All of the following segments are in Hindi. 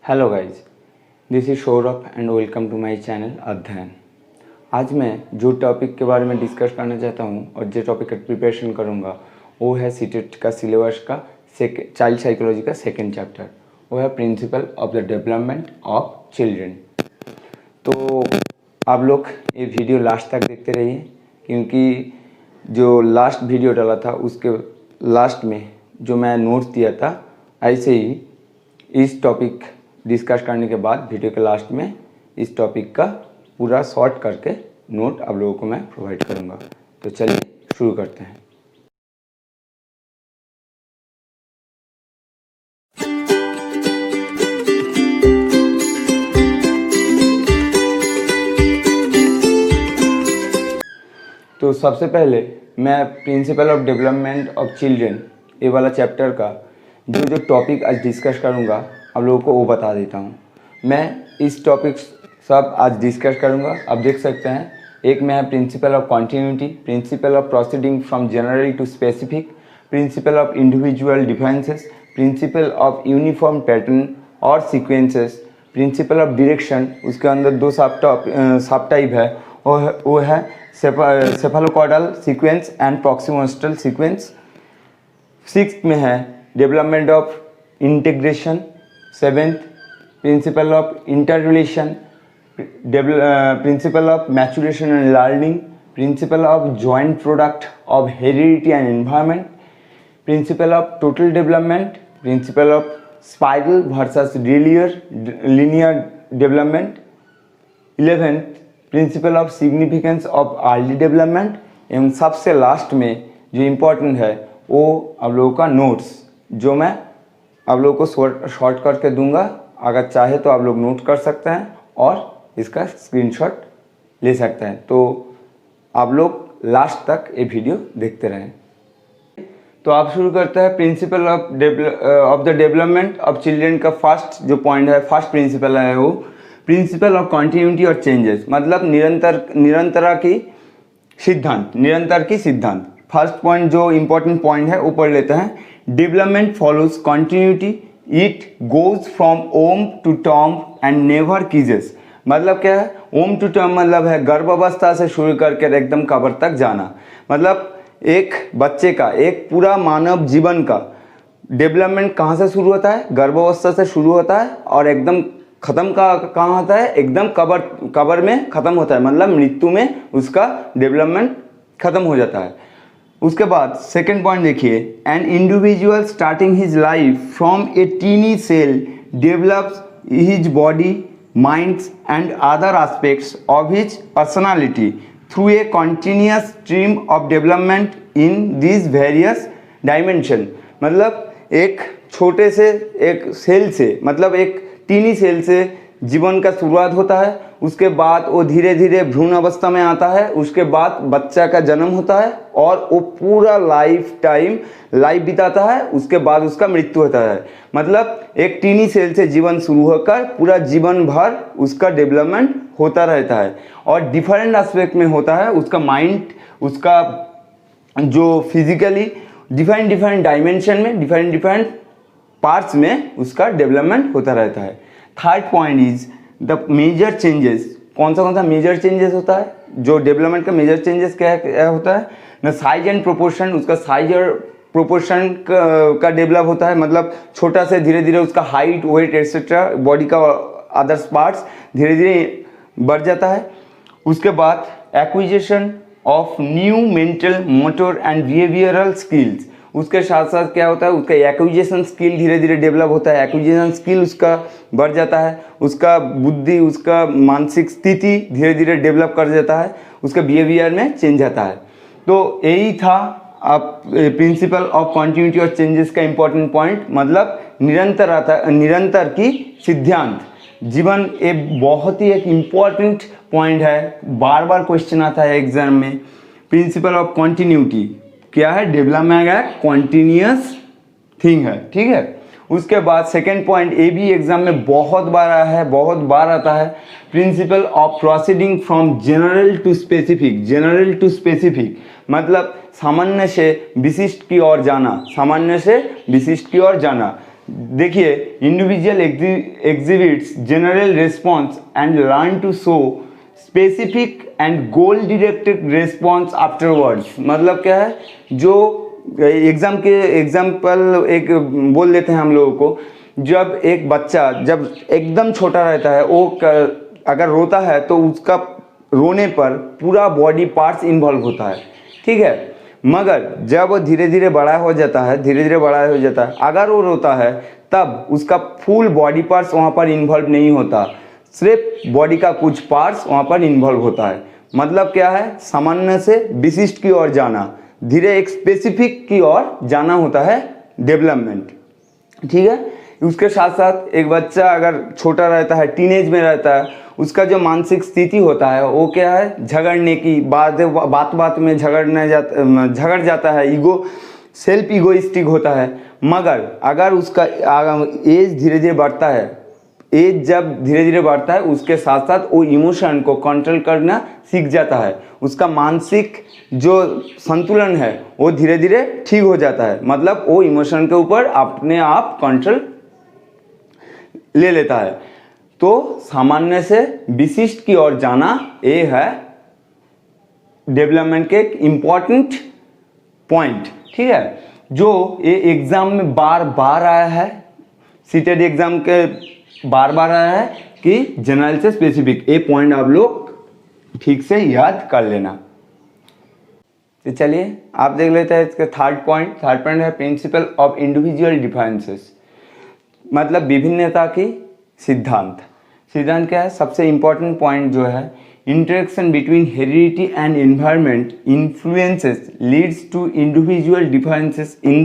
Hello guys, this is Saurabh and welcome to my channel Adhyayan. आज मैं जो टॉपिक के बारे में डिस्कस करना चाहता हूँ और जो टॉपिक का प्रिपरेशन करूँगा वो है सीटेट का सिलेबस का चाइल्ड साइकोलॉजी का सेकंड चैप्टर। वो है principle of the development of children. तो आप लोग ये वीडियो लास्ट तक देखते रहिए, क्योंकि जो लास्ट वीडियो डाला था उसके लास्ट में जो मैं नोट्स दिया था, ऐसे ही इस टॉपिक डिस्कस करने के बाद वीडियो के लास्ट में इस टॉपिक का पूरा शॉर्ट करके नोट आप लोगों को मैं प्रोवाइड करूँगा। तो चलिए शुरू करते हैं। तो सबसे पहले मैं principle of development of children ये वाला चैप्टर का जो टॉपिक आज डिस्कस करूँगा आप लोगों को वो बता देता हूँ। मैं इस टॉपिक सब आज डिस्कस करूँगा। आप देख सकते हैं, एक में है principle of continuity, principle of proceeding from general to specific, principle of individual differences, principle of uniform pattern और सीक्वेंसेस, प्रिंसिपल ऑफ डायरेक्शन। उसके अंदर दो सब टाइप है, वो है cephalocaudal sequence and proximodistal sequence. Sixth में है development of integration. Seventh principle of interrelation, principle of maturation and learning, principle of joint product of heredity and environment, principle of total development, principle of spiral versus linear development. 11th principle of significance of early development. एवं सबसे लास्ट में जो इम्पोर्टेंट है वो आप लोगों का नोट्स, जो मैं आप लोगों को शॉर्ट करके दूंगा। अगर चाहे तो आप लोग नोट कर सकते हैं और इसका स्क्रीनशॉट ले सकते हैं। तो आप लोग लास्ट तक ये वीडियो देखते रहें। तो आप शुरू करते हैं principle of the development of children का फर्स्ट जो पॉइंट है, फर्स्ट प्रिंसिपल है वो प्रिंसिपल ऑफ कॉन्टिन्यूटी और चेंजेस, मतलब निरंतर की सिद्धांत। फर्स्ट पॉइंट जो इम्पोर्टेंट पॉइंट है वो पढ़ लेते हैं। Development follows continuity, it goes from womb to tomb and never ceases. मतलब क्या है? ओम टू टॉम मतलब है गर्भावस्था से शुरू करके एकदम कब्र तक जाना। मतलब एक बच्चे का, एक पूरा मानव जीवन का डेवलपमेंट कहाँ से शुरू होता है? गर्भावस्था से शुरू होता है और एकदम खत्म कहाँ होता है? एकदम कब्र में खत्म होता है, मतलब मृत्यु में उसका डेवलपमेंट खत्म हो जाता है। उसके बाद सेकेंड पॉइंट देखिए, an individual starting his life from a tiny cell develops his body, minds and other aspects of his personality through a continuous stream of development in this various dimension. मतलब एक छोटे से एक सेल से, मतलब एक टीनी सेल से जीवन का शुरुआत होता है। उसके बाद वो धीरे धीरे भ्रूण अवस्था में आता है। उसके बाद बच्चा का जन्म होता है और वो पूरा लाइफ बिताता है। उसके बाद उसका मृत्यु होता है। मतलब एक टीनी सेल से जीवन शुरू होकर पूरा जीवन भर उसका डेवलपमेंट होता रहता है और डिफरेंट एस्पेक्ट में होता है। उसका माइंड, उसका जो फिजिकली डिफरेंट डायमेंशन में, डिफरेंट पार्ट्स में उसका डेवलपमेंट होता रहता है। Third point is the major changes. कौन सा मेजर चेंजेस होता है? जो डेवलपमेंट का मेजर चेंजेस क्या होता है? न साइज एंड प्रोपोर्शन, उसका साइज और प्रोपोर्शन का डेवलप होता है। मतलब छोटा से धीरे धीरे उसका हाइट, वेट एक्सेट्रा, बॉडी का अदर्स पार्ट्स धीरे धीरे बढ़ जाता है। उसके बाद acquisition of new mental, motor and behavioural skills. उसके साथ साथ क्या होता है? उसका एक्विजिशन स्किल धीरे धीरे डेवलप होता है। एक्विजिशन स्किल उसका बढ़ जाता है। उसका बुद्धि, उसका मानसिक स्थिति धीरे धीरे डेवलप कर जाता है। उसके बिहेवियर में चेंज आता है। तो यही था आप प्रिंसिपल ऑफ कॉन्टिन्यूटी और चेंजेस का इम्पोर्टेंट पॉइंट, मतलब निरंतर की सिद्धांत। जीवन एक बहुत ही एक इम्पॉर्टेंट पॉइंट है, बार बार क्वेश्चन आता है एग्जाम में। प्रिंसिपल ऑफ कॉन्टिन्यूटी क्या है? डेवलपमेंट है, कॉन्टिन्यूअस थिंग है, ठीक है। उसके बाद सेकेंड पॉइंट, ये भी एग्जाम में बहुत बार आता है। Principle of proceeding from general to specific, मतलब सामान्य से विशिष्ट की ओर जाना, देखिए, individual exhibits general response and learn to show specific and goal directed response afterwards. मतलब क्या है, जो एग्जाम्पल एक बोल देते हैं हम लोगों को, जब एक बच्चा जब एकदम छोटा रहता है, वो अगर रोता है तो उसका रोने पर पूरा बॉडी पार्ट्स इन्वॉल्व होता है, ठीक है। मगर जब वो धीरे धीरे बड़ा हो जाता है, अगर वो रोता है तब उसका फुल बॉडी पार्ट्स वहाँ पर इन्वॉल्व नहीं होता, सिर्फ बॉडी का कुछ पार्ट्स वहाँ पर इन्वॉल्व होता है। मतलब क्या है, सामान्य से विशिष्ट की ओर जाना, धीरे एक स्पेसिफिक की ओर जाना होता है डेवलपमेंट, ठीक है। उसके साथ साथ एक बच्चा अगर छोटा रहता है, टीनेज में रहता है, उसका जो मानसिक स्थिति होता है वो क्या है, झगड़ने की बात में झगड़ जाता है, सेल्फ ईगोइस्टिक होता है। मगर अगर उसका एज धीरे धीरे बढ़ता है, उसके साथ साथ वो इमोशन को कंट्रोल करना सीख जाता है, उसका मानसिक जो संतुलन है वो धीरे धीरे ठीक हो जाता है। मतलब वो इमोशन के ऊपर अपने आप कंट्रोल ले लेता है। तो सामान्य से विशिष्ट की ओर जाना, ये है डेवलपमेंट के एक इम्पॉर्टेंट पॉइंट, ठीक है, जो ये एग्जाम में बार बार आया है, सीटेड एग्जाम के बार बार आया है कि जनरल से स्पेसिफिक। ये पॉइंट आप लोग ठीक से याद कर लेना। तो चलिए आप देख लेते हैं इसका थर्ड पॉइंट है प्रिंसिपल ऑफ इंडिविजुअल डिफरेंसेस। मतलब विभिन्नता की सिद्धांत क्या है, सबसे इंपॉर्टेंट पॉइंट जो है, interaction between heredity and environment influences leads to individual differences in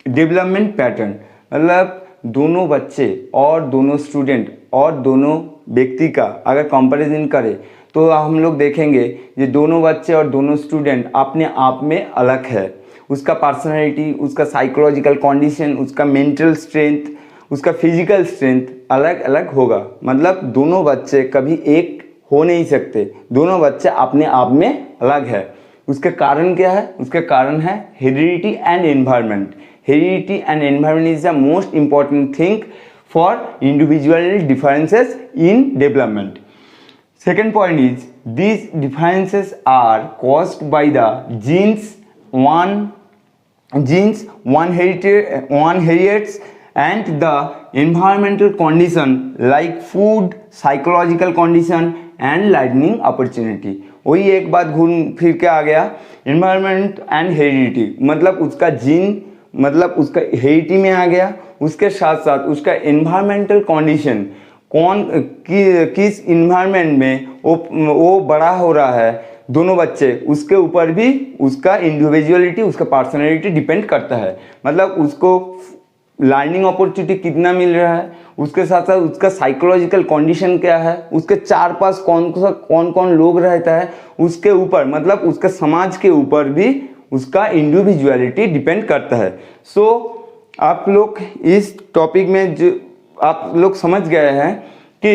development pattern. मतलब दोनों बच्चे और दोनों स्टूडेंट और दोनों व्यक्ति का अगर कंपैरिजन करें तो हम लोग देखेंगे ये दोनों बच्चे और दोनों स्टूडेंट अपने आप में अलग है। उसका पर्सनैलिटी, उसका साइकोलॉजिकल कंडीशन, उसका मेंटल स्ट्रेंथ, उसका फिजिकल स्ट्रेंथ अलग अलग होगा। मतलब दोनों बच्चे कभी एक हो नहीं सकते, दोनों बच्चे अपने आप में अलग है। उसके कारण क्या है, उसके कारण है heredity and environment. Heredity and environment is the most important thing for individual differences in development. Second point is these differences are caused by the genes one inherits and the environmental condition like food, psychological condition and learning opportunity। वही एक बात घूम फिर के आ गया, environment and heredity। मतलब उसका जीन, मतलब उसका हेरिडिटी में आ गया, उसके साथ साथ उसका environmental condition, किस इन्वायरमेंट में वो बड़ा हो रहा है, दोनों बच्चे, उसके ऊपर भी उसका इंडिविजुअलिटी, उसका पर्सनैलिटी डिपेंड करता है। मतलब उसको लर्निंग अपॉर्चुनिटी कितना मिल रहा है, उसके साथ साथ उसका साइकोलॉजिकल कंडीशन क्या है, उसके चार पास कौन कौन लोग रहता है, उसके ऊपर, मतलब उसके समाज के ऊपर भी उसका इंडिविजुअलिटी डिपेंड करता है। सो आप लोग इस टॉपिक में जो आप लोग समझ गए हैं कि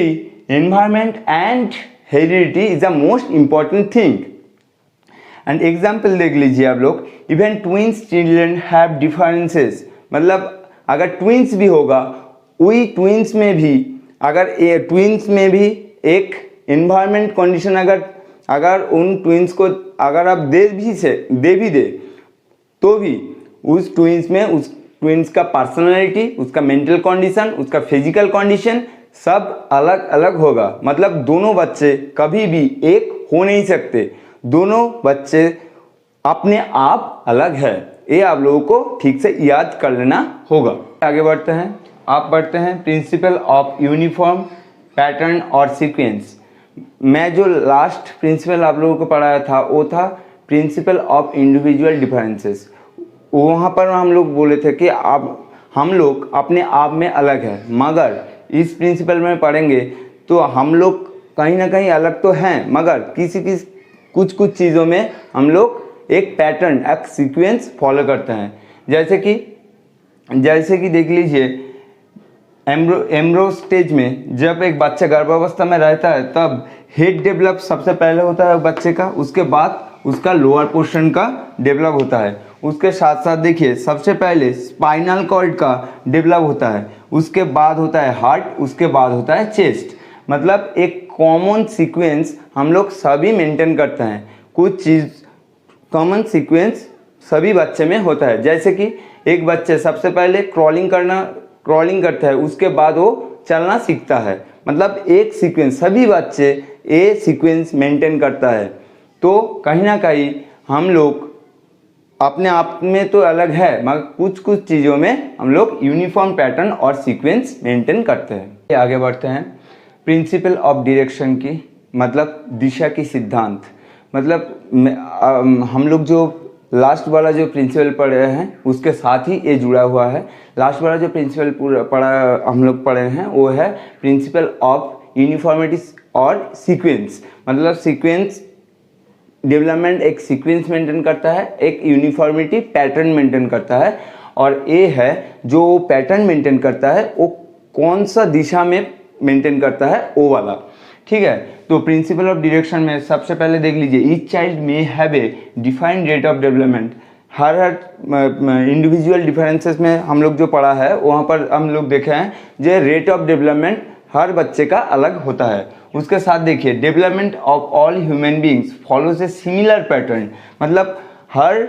environment and heredity is the most important thing. And example देख लीजिए आप लोग, even twins children have differences. मतलब अगर ट्विंस भी होगा, वही ट्विंस में भी एक एनवायरनमेंट कंडीशन अगर उन ट्विंस को अगर आप दे भी दे तो भी उस ट्विंस में उस ट्विंस का पर्सनालिटी, उसका मेंटल कंडीशन, उसका फिजिकल कंडीशन सब अलग अलग होगा। मतलब दोनों बच्चे कभी भी एक हो नहीं सकते, दोनों बच्चे अपने आप अलग है। ये आप लोगों को ठीक से याद कर लेना होगा। आगे बढ़ते हैं, आप पढ़ते हैं प्रिंसिपल ऑफ यूनिफॉर्म पैटर्न और सीक्वेंस। मैं जो लास्ट प्रिंसिपल आप लोगों को पढ़ाया था वो था प्रिंसिपल ऑफ इंडिविजुअल डिफरेंसेस। वहाँ पर हम लोग बोले थे कि हम लोग अपने आप में अलग है, मगर इस प्रिंसिपल में पढ़ेंगे तो हम लोग कहीं ना कहीं अलग तो हैं, मगर कुछ चीज़ों में हम लोग एक पैटर्न, एक सीक्वेंस फॉलो करते हैं। जैसे कि देख लीजिए, एम्ब्रो स्टेज में जब एक बच्चा गर्भावस्था में रहता है तब हेड डेवलप सबसे पहले होता है बच्चे का, उसके बाद उसका लोअर पोर्शन का डेवलप होता है। उसके साथ साथ देखिए सबसे पहले स्पाइनल कॉर्ड का डेवलप होता है, उसके बाद होता है हार्ट, उसके बाद होता है चेस्ट। मतलब एक कॉमन सीक्वेंस हम लोग सभी मेंटेन करते हैं, कुछ चीज़ कॉमन सीक्वेंस सभी बच्चे में होता है। जैसे कि एक बच्चे सबसे पहले क्रॉलिंग करता है, उसके बाद वो चलना सीखता है। मतलब एक सीक्वेंस सभी बच्चे ए सीक्वेंस मेंटेन करता है। तो कहीं ना कहीं हम लोग अपने आप में तो अलग है, मगर कुछ कुछ चीज़ों में हम लोग यूनिफॉर्म पैटर्न और सीक्वेंस मेंटेन करते हैं। आगे बढ़ते हैं। प्रिंसिपल ऑफ डायरेक्शन की मतलब दिशा की सिद्धांत। मतलब हम लोग जो लास्ट वाला जो प्रिंसिपल पढ़े हैं उसके साथ ही ये जुड़ा हुआ है। लास्ट वाला जो प्रिंसिपल हम लोग पढ़े हैं वो है प्रिंसिपल ऑफ यूनिफॉर्मिटी और सीक्वेंस। मतलब सीक्वेंस डेवलपमेंट एक सीक्वेंस मेंटेन करता है, एक यूनिफॉर्मिटी पैटर्न मेंटेन करता है, और ये है जो पैटर्न मेंटेन करता है वो कौन सा दिशा में मेंटेन करता है वो वाला। ठीक है, तो प्रिंसिपल ऑफ डायरेक्शन में सबसे पहले देख लीजिए, each child may have a defined rate of development. Her individual differences में हम लोग जो पढ़ा है वहाँ पर हम लोग देखे हैं जो रेट ऑफ डेवलपमेंट हर बच्चे का अलग होता है। उसके साथ देखिए development of all human beings follows a similar pattern. मतलब हर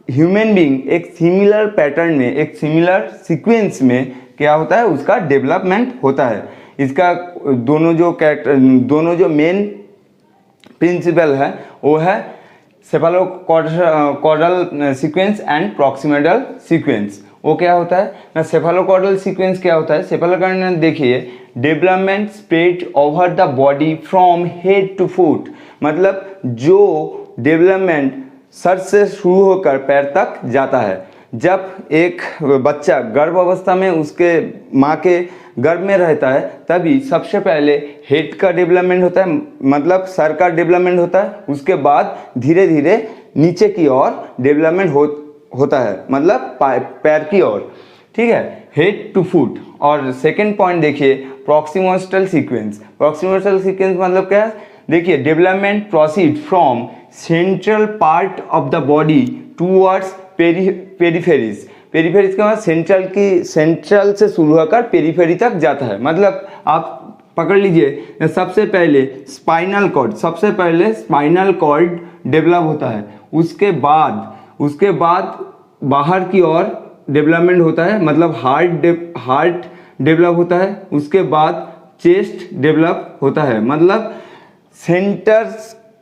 ह्यूमन बींग एक सिमिलर पैटर्न में, एक सिमिलर सीक्वेंस में क्या होता है, उसका डेवलपमेंट होता है। इसका दोनों जो मेन प्रिंसिपल है वो है सेफालोकॉर्डल सीक्वेंस एंड प्रॉक्सिमेटल सीक्वेंस। वो क्या होता है ना, सेफालोकॉर्डल सीक्वेंस क्या होता है, सेफालोकॉर्डल देखिए development spread over the body from head to foot. मतलब जो डेवलपमेंट सर से शुरू होकर पैर तक जाता है। जब एक बच्चा गर्भ अवस्था में उसके माँ के गर्भ में रहता है तभी सबसे पहले हेड का डेवलपमेंट होता है, मतलब सर का डेवलपमेंट होता है। उसके बाद धीरे धीरे नीचे की ओर डेवलपमेंट होता है, मतलब पैर की ओर। ठीक है, हेड टू फुट। और सेकंड पॉइंट देखिए प्रॉक्सिमोस्टल सीक्वेंस। प्रॉक्सिमोस्टल सीक्वेंस मतलब क्या है, देखिए development proceed from central part of the body towards peripheries. Peripheries का मतलब सेंट्रल से शुरू होकर पेरीफेरी तक जाता है। मतलब आप पकड़ लीजिए सबसे पहले स्पाइनल कॉर्ड डेवलप होता है, उसके बाद बाहर की ओर डेवलपमेंट होता है, मतलब हार्ट डेवलप होता है, उसके बाद चेस्ट डेवलप होता है। मतलब सेंटर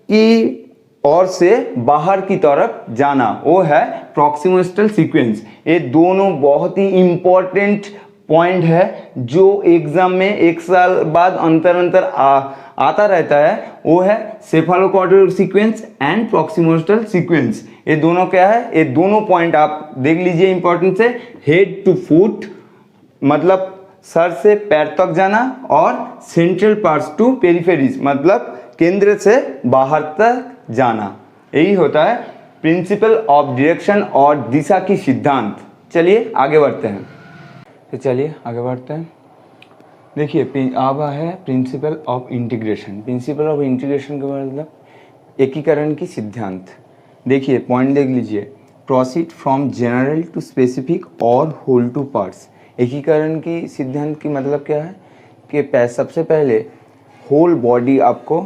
की और से बाहर की तरफ जाना, वो है प्रॉक्सिमोस्टल सीक्वेंस। ये दोनों बहुत ही इंपॉर्टेंट पॉइंट है जो एग्जाम में एक साल बाद अंतर आता रहता है। वो है cephalocaudal sequence and proximodistal sequence. ये दोनों क्या है, ये दोनों पॉइंट आप देख लीजिए इंपॉर्टेंट से। हेड टू फुट मतलब सर से पैर तक जाना, और सेंट्रल पार्ट्स टू पेरिफेरीज मतलब केंद्र से बाहर तक जाना। यही होता है प्रिंसिपल ऑफ डायरेक्शन और दिशा की सिद्धांत। चलिए आगे बढ़ते हैं। देखिए अब है principle of integration. Principle of integration का मतलब एकीकरण की सिद्धांत। देखिए पॉइंट देख लीजिए, proceed from general to specific और होल टू पार्ट्स। एकीकरण की सिद्धांत की मतलब क्या है कि सबसे पहले होल बॉडी आपको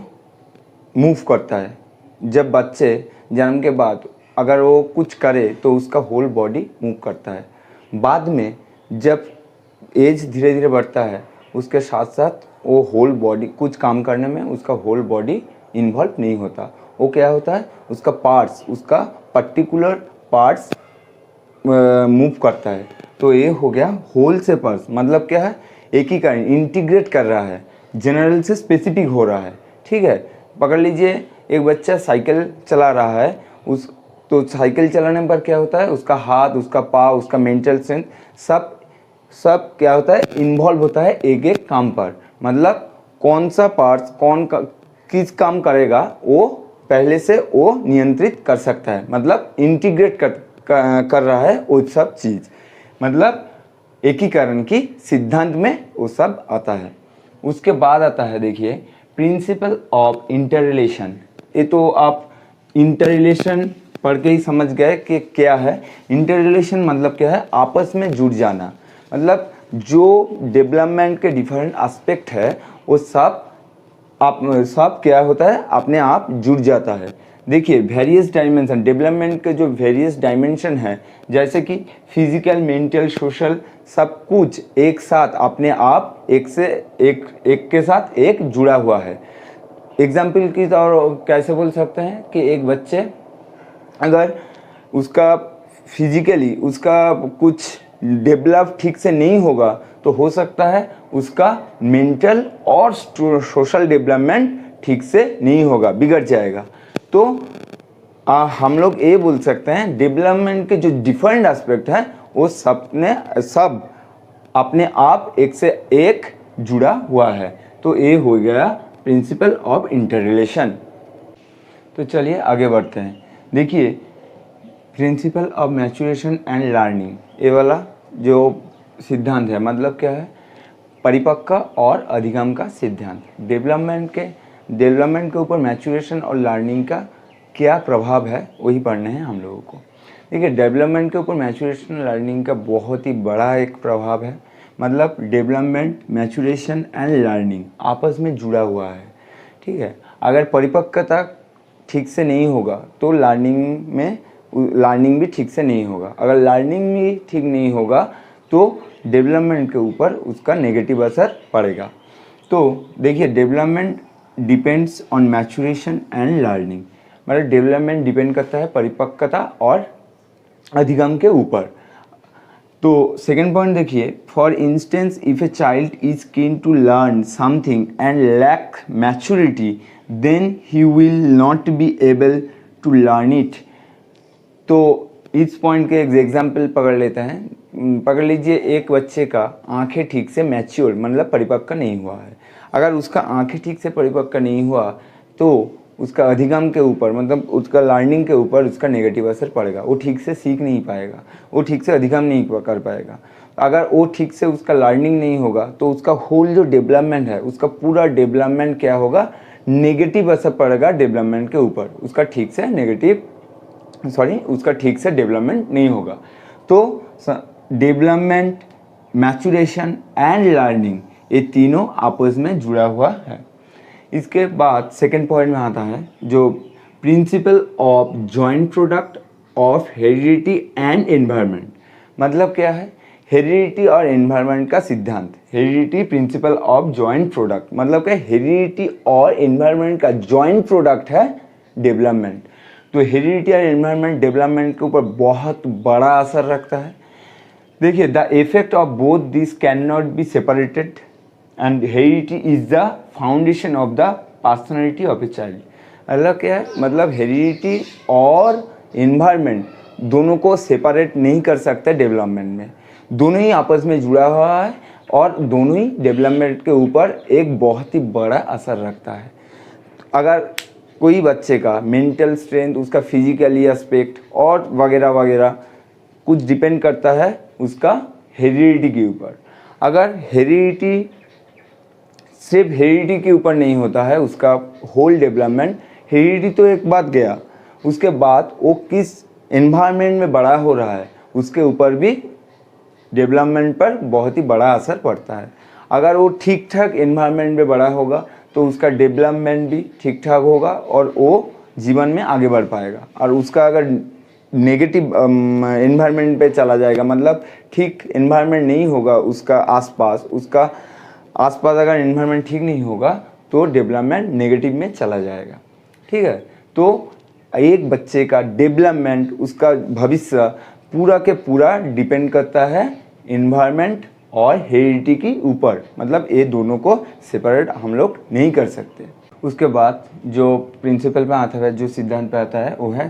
मूव करता है। जब बच्चे जन्म के बाद अगर वो कुछ करे तो उसका होल बॉडी मूव करता है। बाद में जब एज धीरे धीरे बढ़ता है उसके साथ साथ वो होल बॉडी कुछ काम करने में उसका होल बॉडी इन्वॉल्व नहीं होता। वो क्या होता है, उसका पर्टिकुलर पार्ट्स मूव करता है। तो ये हो गया होल से पार्ट्स। मतलब क्या है, एकीकरण, इंटीग्रेट कर रहा है, जनरल से स्पेसिफिक हो रहा है। ठीक है, पकड़ लीजिए एक बच्चा साइकिल चला रहा है, तो साइकिल चलाने पर क्या होता है, उसका हाथ, उसका पाँव, उसका मेंटल सेंस सब क्या होता है, इन्वॉल्व होता है एक काम पर। मतलब कौन सा पार्ट्स किस काम करेगा वो पहले से वो नियंत्रित कर सकता है। मतलब इंटीग्रेट कर रहा है वो सब चीज़। मतलब एकीकरण की सिद्धांत में वो सब आता है। उसके बाद आता है देखिए प्रिंसिपल ऑफ इंटररिलेशन। ये तो आप इंटररिलेशन पढ़ के ही समझ गए कि क्या है इंटर रिलेशन। मतलब क्या है, आपस में जुड़ जाना। मतलब जो डेवलपमेंट के डिफरेंट एस्पेक्ट है वो सब क्या होता है, अपने आप जुड़ जाता है। देखिए वेरियस डायमेंशन, डेवलपमेंट के जो वेरियस डायमेंशन है, जैसे कि फिजिकल, मेंटल, सोशल, सब कुछ एक साथ अपने आप एक के साथ एक जुड़ा हुआ है। एग्जाम्पल की तौर कैसे बोल सकते हैं कि एक बच्चे अगर उसका फिजिकली उसका कुछ डेवलप ठीक से नहीं होगा तो हो सकता है उसका मेंटल और सोशल डेवलपमेंट ठीक से नहीं होगा, बिगड़ जाएगा। तो हम लोग ये बोल सकते हैं डेवलपमेंट के जो डिफरेंट एस्पेक्ट हैं वो सब अपने आप एक से एक जुड़ा हुआ है। तो ये हो गया प्रिंसिपल ऑफ इंटर रिलेशन। तो चलिए आगे बढ़ते हैं। देखिए principle of maturation and learning, ये वाला जो सिद्धांत है मतलब क्या है, परिपक्व और अधिगम का सिद्धांत। डेवलपमेंट के ऊपर मैच्योरेशन और लर्निंग का क्या प्रभाव है वही पढ़ने हैं हम लोगों को। देखिए डेवलपमेंट के ऊपर मैच्योरेशन लर्निंग का बहुत ही बड़ा एक प्रभाव है। मतलब डेवलपमेंट, मैच्योरेशन एंड लर्निंग आपस में जुड़ा हुआ है, ठीक है। अगर परिपक्वता ठीक से नहीं होगा तो लर्निंग भी ठीक से नहीं होगा। अगर लर्निंग भी ठीक नहीं होगा तो डेवलपमेंट के ऊपर उसका नेगेटिव असर पड़ेगा। तो देखिए development depends on maturation and learning. मतलब डेवलपमेंट डिपेंड करता है परिपक्वता और अधिगम के ऊपर। तो सेकेंड पॉइंट देखिए, for instance if a child is keen to learn something and lack maturity then he will not be able to learn it. तो इस पॉइंट के एग्जाम्पल पकड़ लेते हैं। पकड़ लीजिए एक बच्चे का आंखें ठीक से मैच्योर मतलब परिपक्व नहीं हुआ है। अगर उसका आंखें ठीक से परिपक्व नहीं हुआ तो उसका अधिगम के ऊपर मतलब उसका लर्निंग के ऊपर उसका नेगेटिव असर पड़ेगा। वो ठीक से सीख नहीं पाएगा, वो ठीक से अधिगम नहीं कर पाएगा। अगर वो ठीक से उसका लर्निंग नहीं होगा तो उसका होल जो डेवलपमेंट है उसका पूरा डेवलपमेंट क्या होगा, नेगेटिव असर पड़ेगा डेवलपमेंट के ऊपर। उसका ठीक से डेवलपमेंट नहीं होगा। तो डेवलपमेंट, मैच्योरेशन एंड लर्निंग ये तीनों आपस में जुड़ा हुआ है। इसके बाद सेकेंड पॉइंट में आता है जो principal of joint product of heredity and environment. मतलब क्या है, हेरिडिटी और एनवायरनमेंट का सिद्धांत। Heredity principal of joint product मतलब क्या, हेरिडिटी और एनवायरनमेंट का जॉइंट प्रोडक्ट है डेवलपमेंट। तो हेरिडिटी और एनवायरनमेंट डेवलपमेंट के ऊपर बहुत बड़ा असर रखता है। देखिए the effect of both this can not be separated and heredity is the foundation of the personality of a child. मतलब क्या है, मतलब हेरिडिटी और एनवायरनमेंट दोनों को सेपरेट नहीं कर सकते डेवलपमेंट में। दोनों ही आपस में जुड़ा हुआ है और दोनों ही डेवलपमेंट के ऊपर एक बहुत ही बड़ा असर रखता है। अगर कोई बच्चे का मेंटल स्ट्रेंथ, उसका फिजिकली एस्पेक्ट और वगैरह वगैरह कुछ डिपेंड करता है उसका हेरिडिटी के ऊपर। अगर हेरिडिटी सिर्फ हेरिडिटी के ऊपर नहीं होता है उसका होल डेवलपमेंट, हेरिडिटी तो एक बात गया, उसके बाद वो किस एनवायरनमेंट में बड़ा हो रहा है उसके ऊपर भी डेवलपमेंट पर बहुत ही बड़ा असर पड़ता है। अगर वो ठीक ठाक एनवायरनमेंट में बड़ा होगा तो उसका डेवलपमेंट भी ठीक ठाक होगा और वो जीवन में आगे बढ़ पाएगा। और उसका अगर नेगेटिव एनवायरनमेंट पे चला जाएगा, मतलब ठीक एनवायरनमेंट नहीं होगा उसका आसपास अगर एनवायरनमेंट ठीक नहीं होगा तो डेवलपमेंट नेगेटिव में चला जाएगा, ठीक है। तो एक बच्चे का डेवलपमेंट, उसका भविष्य पूरा के पूरा डिपेंड करता है एनवायरनमेंट और हेरिडिटी के ऊपर। मतलब ये दोनों को सेपरेट हम लोग नहीं कर सकते। उसके बाद जो प्रिंसिपल पे आता है, जो सिद्धांत पे आता है वो है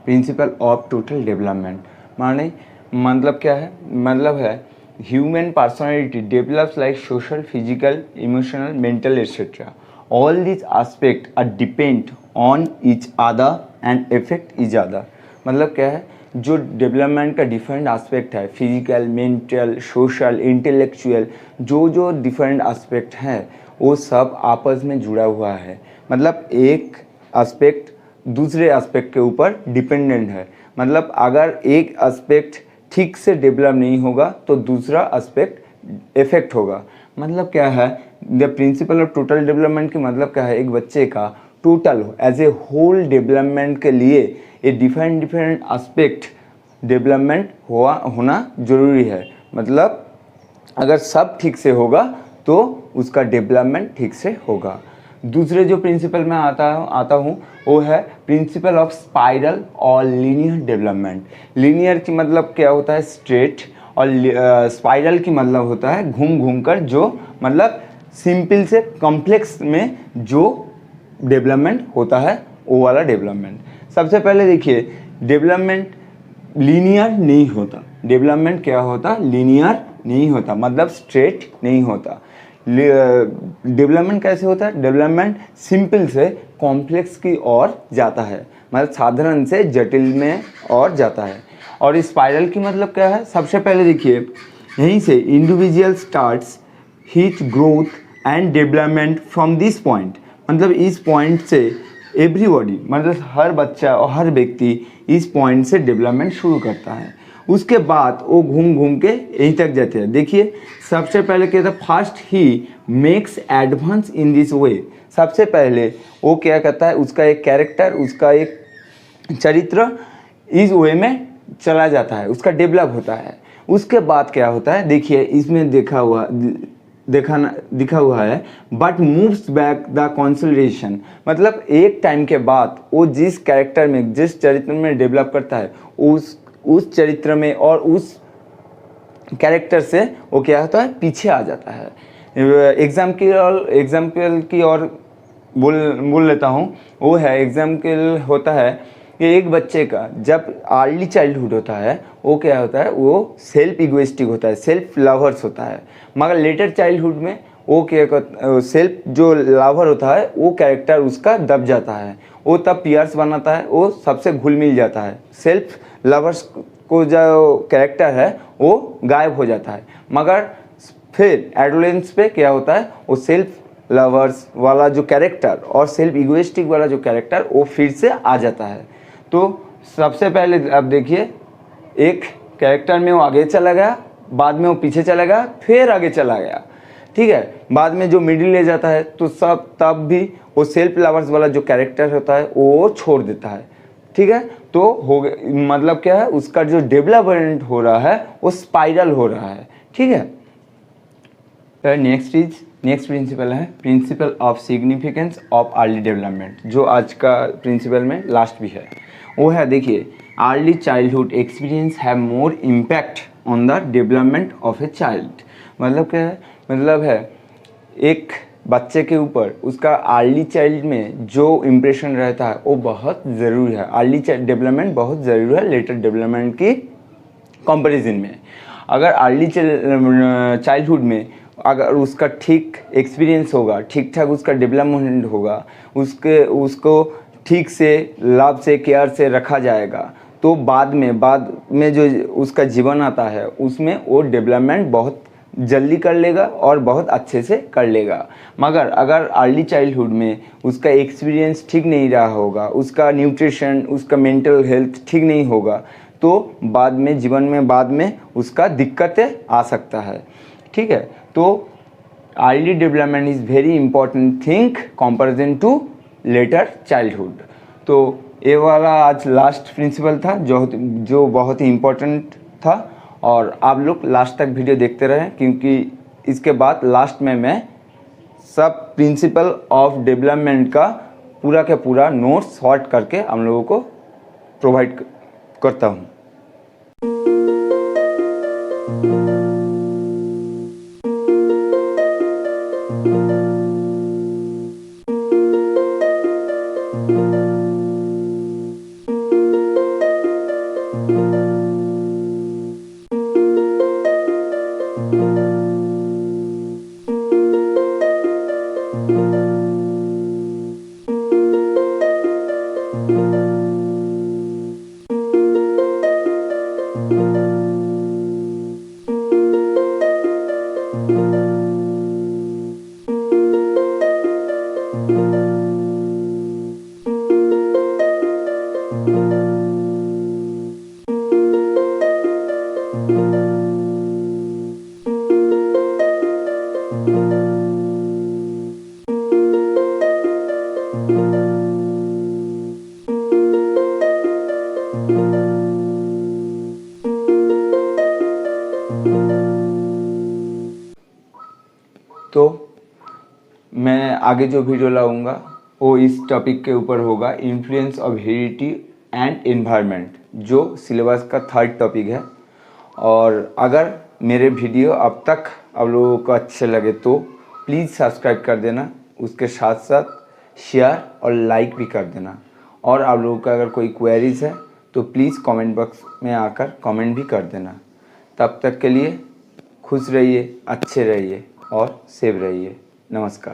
प्रिंसिपल ऑफ टोटल डेवलपमेंट। मतलब क्या है, मतलब है human personality develops like social, physical, emotional, mental etcetera. All this aspect are depend on each other and affect each other. मतलब क्या है, जो डेवलपमेंट का डिफरेंट एस्पेक्ट है, फिजिकल, मेंटल, सोशल, इंटेलेक्चुअल, जो डिफरेंट एस्पेक्ट हैं वो सब आपस में जुड़ा हुआ है। मतलब एक एस्पेक्ट दूसरे एस्पेक्ट के ऊपर डिपेंडेंट है। मतलब अगर एक एस्पेक्ट ठीक से डेवलप नहीं होगा तो दूसरा एस्पेक्ट इफेक्ट होगा। मतलब क्या है, the principle of total development की मतलब क्या है, एक बच्चे का total as a whole development के लिए ये डिफरेंट एस्पेक्ट डेवलपमेंट होना ज़रूरी है। मतलब अगर सब ठीक से होगा तो उसका डेवलपमेंट ठीक से होगा। दूसरे जो प्रिंसिपल में आता हूँ वो है प्रिंसिपल ऑफ स्पाइरल और लीनियर डेवलपमेंट। लीनियर की मतलब क्या होता है, स्ट्रेट, और स्पाइरल की मतलब होता है घूम घूम कर, जो मतलब सिंपल से कॉम्प्लेक्स में जो डेवलपमेंट होता है वो वाला डेवलपमेंट। सबसे पहले देखिए, डेवलपमेंट लीनियर नहीं होता। डेवलपमेंट क्या होता, लीनियर नहीं होता, मतलब स्ट्रेट नहीं होता। डेवलपमेंट कैसे होता है, डेवलपमेंट सिंपल से कॉम्प्लेक्स की ओर जाता है, मतलब साधारण से जटिल में और जाता है। और स्पाइरल की मतलब क्या है, सबसे पहले देखिए, यहीं से individual starts hitch growth and development from this point. मतलब इस पॉइंट से एवरीबॉडी, मतलब हर बच्चा और हर व्यक्ति इस पॉइंट से डेवलपमेंट शुरू करता है। उसके बाद वो घूम घूम के यहीं तक जाते हैं। देखिए, सबसे पहले क्या था, first he makes advance in this way. सबसे पहले वो क्या करता है, उसका एक कैरेक्टर, उसका एक चरित्र इस वे में चला जाता है, उसका डेवलप होता है। उसके बाद क्या होता है, देखिए इसमें दिखा हुआ है, but moves back the consolidation. मतलब एक टाइम के बाद वो जिस कैरेक्टर में, जिस चरित्र में डेवलप करता है, उस चरित्र में और उस कैरेक्टर से वो क्या होता है, पीछे आ जाता है। एग्जाम्पल की और बोल लेता हूँ, वो है, एग्जाम्पल होता है कि एक बच्चे का जब अर्ली चाइल्डहुड होता है, वो क्या होता है, वो सेल्फ इगोइस्टिक होता है, सेल्फ लवर्स होता है। मगर लेटर चाइल्डहुड में वो क्या, सेल्फ जो लवर होता है वो कैरेक्टर उसका दब जाता है, वो तब पियर्स बनाता है, वो सबसे घुल मिल जाता है। सेल्फ लवर्स को जो कैरेक्टर है वो गायब हो जाता है। मगर फिर एडोलेंस पे क्या होता है, वो सेल्फ लवर्स वाला जो कैरेक्टर और सेल्फ इगोइस्टिक वाला जो कैरेक्टर वो फिर से आ जाता है। तो सबसे पहले अब देखिए, एक कैरेक्टर में वो आगे चला गया, बाद में वो पीछे चला गया, फिर आगे चला गया, ठीक है। बाद में जो मिडिल ले जाता है तो सब तब भी वो सेल्फ लवर्स वाला जो कैरेक्टर होता है वो छोड़ देता है, ठीक है। तो हो गया, मतलब क्या है, उसका जो डेवलपमेंट हो रहा है वो स्पाइरल हो रहा है, ठीक है। नेक्स्ट प्रिंसिपल है principle of significance of early development, जो आज का प्रिंसिपल में लास्ट भी है। वो है, देखिए, early childhood experience have more impact on the development of a child. मतलब क्या है, मतलब है एक बच्चे के ऊपर उसका अर्ली चाइल्ड में जो इम्प्रेशन रहता है वो बहुत ज़रूरी है। अर्ली डेवलपमेंट बहुत ज़रूरी है लेटर डेवलपमेंट की कंपैरिजन में। अगर अर्ली चाइल्डहुड में अगर उसका ठीक एक्सपीरियंस होगा, ठीक ठाक उसका डेवलपमेंट होगा, उसको ठीक से लव से केयर से रखा जाएगा, तो बाद में जो उसका जीवन आता है उसमें वो डेवलपमेंट बहुत जल्दी कर लेगा और बहुत अच्छे से कर लेगा। मगर अगर अर्ली चाइल्डहुड में उसका एक्सपीरियंस ठीक नहीं रहा होगा, उसका न्यूट्रिशन, उसका मेंटल हेल्थ ठीक नहीं होगा, तो बाद में जीवन में बाद में उसका दिक्कतें आ सकता है, ठीक है। तो early development is very important thing comparison to later childhood. तो ये वाला आज लास्ट प्रिंसिपल था जो बहुत ही इम्पोर्टेंट था, और आप लोग लास्ट तक वीडियो देखते रहें, क्योंकि इसके बाद लास्ट में मैं सब प्रिंसिपल ऑफ डेवलपमेंट का पूरा नोट्स सॉर्ट करके हम लोगों को प्रोवाइड करता हूँ। आगे जो वीडियो लाऊंगा वो इस टॉपिक के ऊपर होगा, influence of heredity and environment, जो सिलेबस का 3rd टॉपिक है। और अगर मेरे वीडियो अब तक आप लोगों को अच्छे लगे तो प्लीज़ सब्सक्राइब कर देना, उसके साथ साथ शेयर और लाइक भी कर देना। और आप लोगों का अगर कोई क्वेरीज है तो प्लीज़ कमेंट बॉक्स में आकर कमेंट भी कर देना। तब तक के लिए खुश रहिए, अच्छे रहिए और सेफ रहिए। नमस्कार।